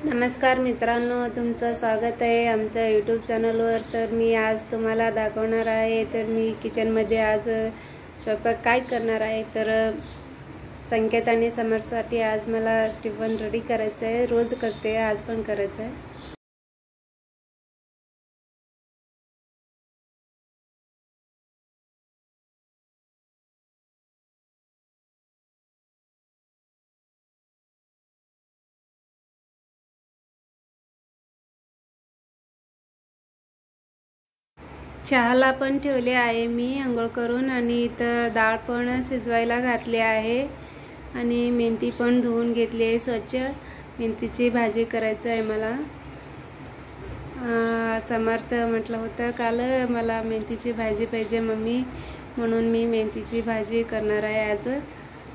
नमस्कार मित्रांनो, तुमचं स्वागत आहे आमच्या यूट्यूब चॅनलवर। तर मी आज तुम्हाला दाखवणार आहे तर मी किचनमध्ये आज स्वयंपाक काय करणार आहे। तर संकेत आणि समर्थसाठी आज मला टिफिन रेडी करायचं आहे। रोज करते, आज पण करायचं आहे। चहाला पण ठेवले आहे मी अंघोळ करून, आणि इथं डाळ पण शिजवायला घातली आहे, आणि मेथी पण धुवून घेतली आहे स्वच्छ। मेथीची भाजी करायची आहे मला। समर्थ म्हटलं होतं काल मला मेथीची भाजी पाहिजे मम्मी, म्हणून मी मेथीची भाजी करणार आहे आज।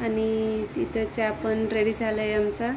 आणि तिथं चहा पण रेडी झाला आहे आमचा।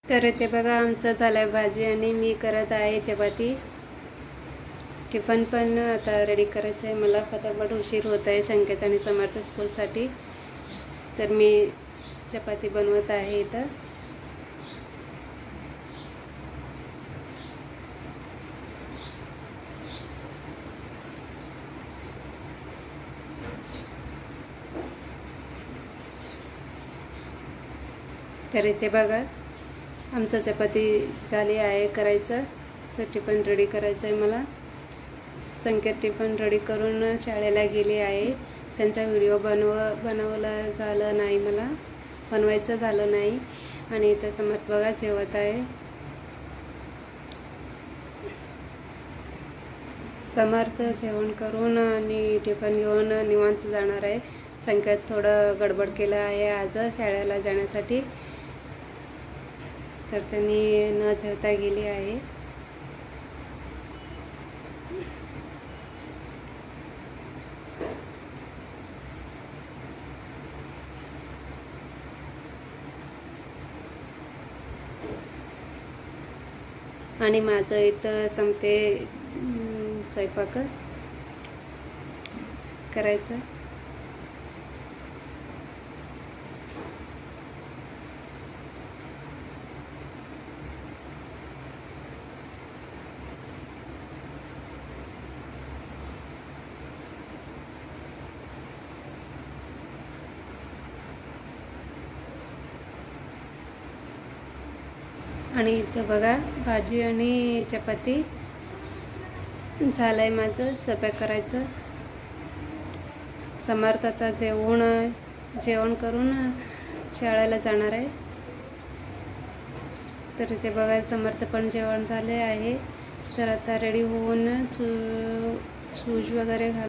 तर ते बघा आमचं झालंय भाजी, आणि मी करत आहे चपाती। टिफिन पण आता रेडी करायचं आहे मला, फटाफट उशीर होत आहे संकेत आणि समर्थ स्कूलसाठी। तर मी चपाती बनवत आहे इथं। तर इथे बघा आमचं चपाती झाली आहे करायचं। तर टिफिन रेडी करायचं आहे मला। संकेत टिफिन रेडी करून शाळेला गेली आहे। त्यांचा व्हिडिओ बनवला झालं नाही, मला बनवायचं झालं नाही। आणि इथं समर्थ बघा जेवत आहे। समर्थ जेवण करून आणि टिफिन घेऊन निवांत जाणार आहे. संकेत थोडं गडबड केलं आहे आज शाळेला जाण्यासाठी, तर त्यांनी न जेवता गेली आहे. आणि माझं इथं संपते स्वयंपाक करायचं. आणि इथं बघा भाजी आणि चपाती झालंय माझं स्वयंपाक करायचं. समर्थ आता जेवण करून शाळेला जाणार आहे. तर इथे बघा समर्थ पण जेवण झाले आहे. तर आता रेडी होऊन शूज वगैरे